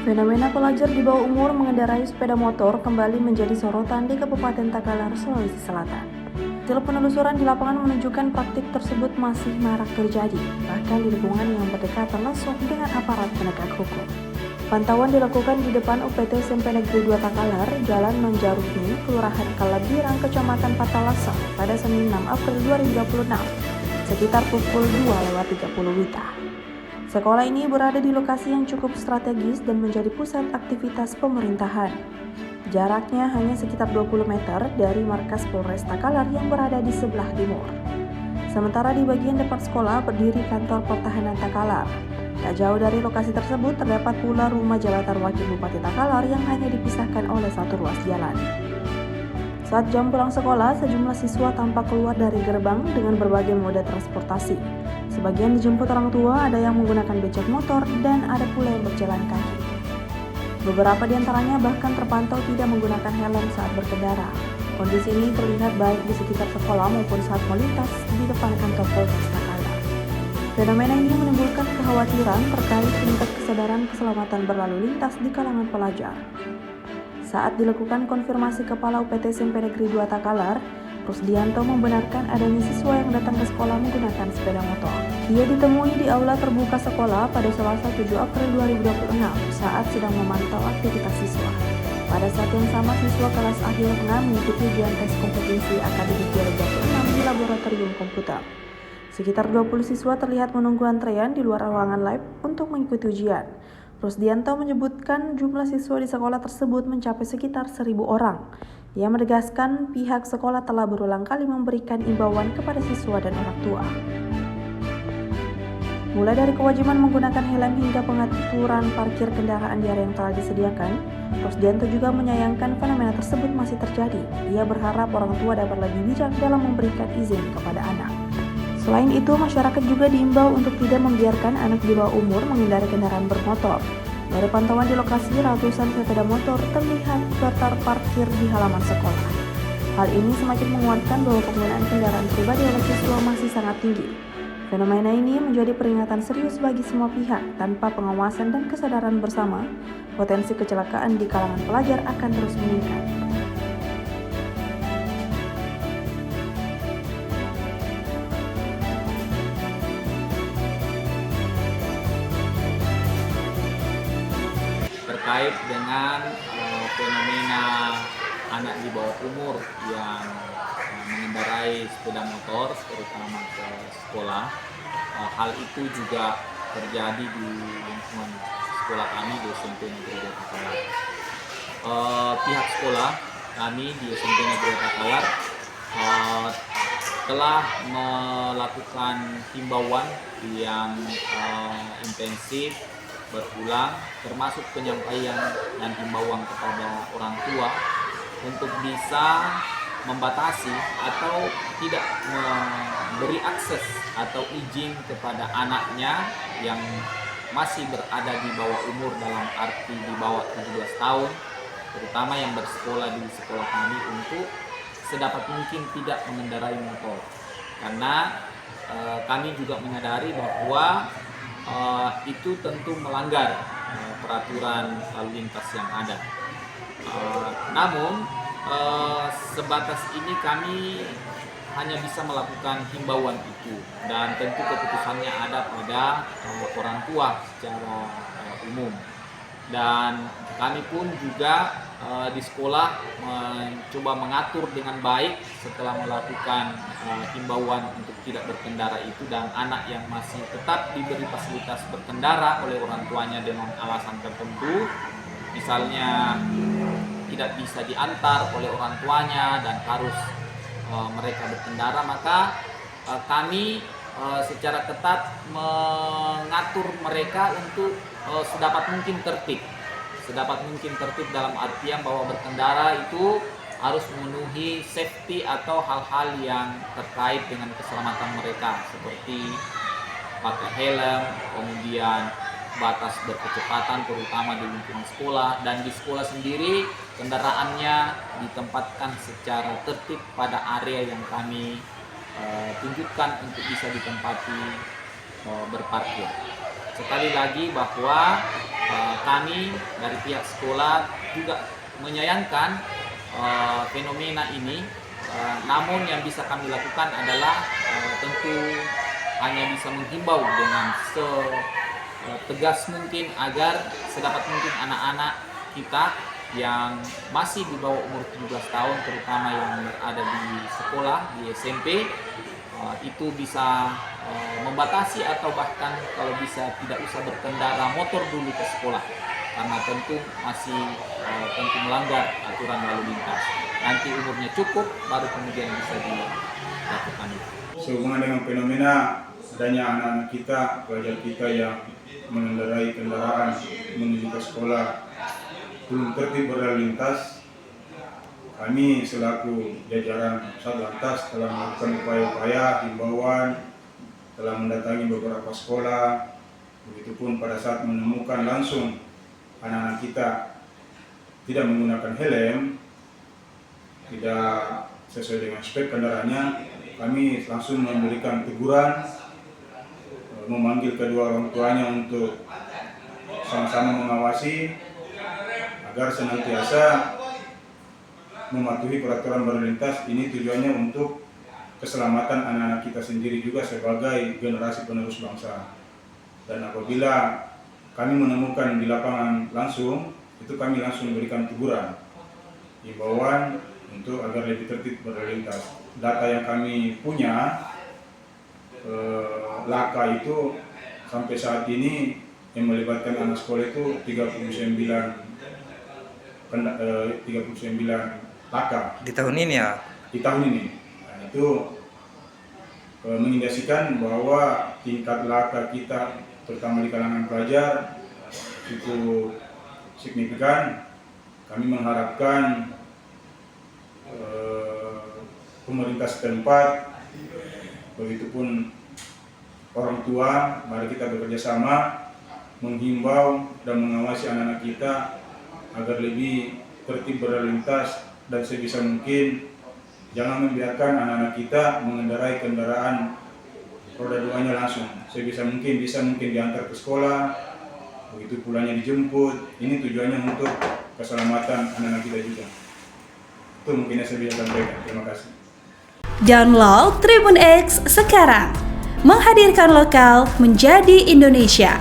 Fenomena pelajar di bawah umur mengendarai sepeda motor kembali menjadi sorotan di Kabupaten Takalar, Sulawesi Selatan. Hasil penelusuran di lapangan menunjukkan praktik tersebut masih marak terjadi, bahkan di lingkungan yang berdekatan langsung dengan aparat penegak hukum. Pantauan dilakukan di depan UPT SMP Negeri 2 Takalar, Jalan Manjaruni, Kelurahan Kalabirang, Kecamatan Patalasa, pada Senin 6 April 2026, sekitar pukul 2:30 WITA. Sekolah ini berada di lokasi yang cukup strategis dan menjadi pusat aktivitas pemerintahan. Jaraknya hanya sekitar 20 meter dari markas Polres Takalar yang berada di sebelah timur. Sementara di bagian depan sekolah berdiri kantor pertahanan Takalar. Tak jauh dari lokasi tersebut terdapat pula rumah jabatan Wakil Bupati Takalar yang hanya dipisahkan oleh satu ruas jalan. Saat jam pulang sekolah, sejumlah siswa tampak keluar dari gerbang dengan berbagai moda transportasi. Sebagian dijemput orang tua, ada yang menggunakan becak motor, dan ada pula yang berjalan kaki. Beberapa di antaranya bahkan terpantau tidak menggunakan helm saat berkendara. Kondisi ini terlihat baik di sekitar sekolah maupun saat melintas di depan kantor Polres Takalar. Fenomena ini menimbulkan kekhawatiran terkait tingkat kesadaran keselamatan berlalu lintas di kalangan pelajar. Saat dilakukan konfirmasi Kepala UPT SMP Negeri 2 Takalar, Rusdianto membenarkan adanya siswa yang datang ke sekolah menggunakan sepeda motor. Dia ditemui di aula terbuka sekolah pada Selasa 7 April 2026 saat sedang memantau aktivitas siswa. Pada saat yang sama, siswa kelas akhir tengah mengikuti ujian tes kompetensi akademik 2026 di laboratorium komputer. Sekitar 20 siswa terlihat menunggu antrean di luar ruangan lab untuk mengikuti ujian. Rusdianto menyebutkan jumlah siswa di sekolah tersebut mencapai sekitar 1.000 orang. Ia menegaskan pihak sekolah telah berulang kali memberikan imbauan kepada siswa dan orang tua. Mulai dari kewajiban menggunakan helm hingga pengaturan parkir kendaraan di area yang telah disediakan, Rusdianto juga menyayangkan fenomena tersebut masih terjadi. Ia berharap orang tua dapat lebih bijak dalam memberikan izin kepada anak. Selain itu, masyarakat juga diimbau untuk tidak membiarkan anak di bawah umur mengendarai kendaraan bermotor. Dari pantauan di lokasi, ratusan sepeda motor terlihat terparkir di halaman sekolah. Hal ini semakin menguatkan bahwa penggunaan kendaraan pribadi oleh siswa masih sangat tinggi. Fenomena ini menjadi peringatan serius bagi semua pihak. Tanpa pengawasan dan kesadaran bersama, potensi kecelakaan di kalangan pelajar akan terus meningkat. Terkait dengan fenomena anak di bawah umur yang mengendarai sepeda motor terutama ke sekolah, hal itu juga terjadi di lingkungan sekolah kami di SMP Negeri 2 Takalar. Pihak sekolah kami di SMP Negeri 2 Takalar telah melakukan himbauan yang intensif berulang, termasuk penyampaian dan himbauan kepada orang tua untuk bisa membatasi atau tidak memberi akses atau izin kepada anaknya yang masih berada di bawah umur, dalam arti di bawah 17 tahun, terutama yang bersekolah di sekolah kami, untuk sedapat mungkin tidak mengendarai motor. Karena kami juga menyadari bahwa itu tentu melanggar peraturan lalu lintas yang ada. Namun sebatas ini kami hanya bisa melakukan himbauan itu, dan tentu keputusannya ada pada orang tua secara umum. Dan kami pun juga di sekolah mencoba mengatur dengan baik setelah melakukan himbauan untuk tidak berkendara itu, dan anak yang masih tetap diberi fasilitas berkendara oleh orang tuanya dengan alasan tertentu, misalnya tidak bisa diantar oleh orang tuanya dan harus mereka berkendara, maka kami secara ketat mengatur mereka untuk sedapat mungkin tertib dalam artian bahwa berkendara itu harus memenuhi safety atau hal-hal yang terkait dengan keselamatan mereka, seperti pakai helm, kemudian batas berkecepatan terutama di lingkungan sekolah, dan di sekolah sendiri kendaraannya ditempatkan secara tertib pada area yang kami tunjukkan untuk bisa ditempati berparkir. Sekali lagi bahwa kami dari pihak sekolah juga menyayangkan fenomena ini. Namun yang bisa kami lakukan adalah tentu hanya bisa menghimbau dengan setegas mungkin agar sedapat mungkin anak-anak kita yang masih di bawah umur 17 tahun, terutama yang berada di sekolah, di SMP, itu bisa membatasi atau bahkan kalau bisa tidak usah berkendara motor dulu ke sekolah, karena tentu masih tentu melanggar aturan lalu lintas. Nanti umurnya cukup baru kemudian bisa dilakukan itu. Sehubungan dengan fenomena adanya anak-anak kita, pelajar kita yang mengendarai kendaraan menuju ke sekolah belum tertib berlalu lintas, kami selaku jajaran Satlantas telah melakukan upaya-upaya himbauan, telah mendatangi beberapa sekolah. Begitupun pada saat menemukan langsung anak-anak kita tidak menggunakan helm, tidak sesuai dengan spek kendaraannya, kami langsung memberikan teguran, memanggil kedua orang tuanya untuk sama-sama mengawasi agar senantiasa mematuhi peraturan berlalu lintas. Ini tujuannya untuk keselamatan anak-anak kita sendiri juga sebagai generasi penerus bangsa. Dan apabila kami menemukan di lapangan langsung, itu kami langsung memberikan teguran, himbauan untuk agar lebih tertib berlalu lintas. Data yang kami punya, laka itu sampai saat ini yang melibatkan anak sekolah itu 39 laka Di tahun ini ya? Di tahun ini. Nah, itu mengindikasikan bahwa tingkat laka kita terutama di kalangan pelajar cukup signifikan. Kami mengharapkan pemerintah setempat, begitupun orang tua, mari kita bekerja sama menghimbau dan mengawasi anak-anak kita agar lebih tertib berlalu lintas, dan sebisa mungkin jangan membiarkan anak-anak kita mengendarai kendaraan roda duanya langsung. Sebisa mungkin diantar ke sekolah, begitu pulangnya dijemput. Ini tujuannya untuk keselamatan anak-anak kita juga. Itu mungkin yang saya bisa sampaikan. Terima kasih. Download Tribun X sekarang, menghadirkan lokal menjadi Indonesia.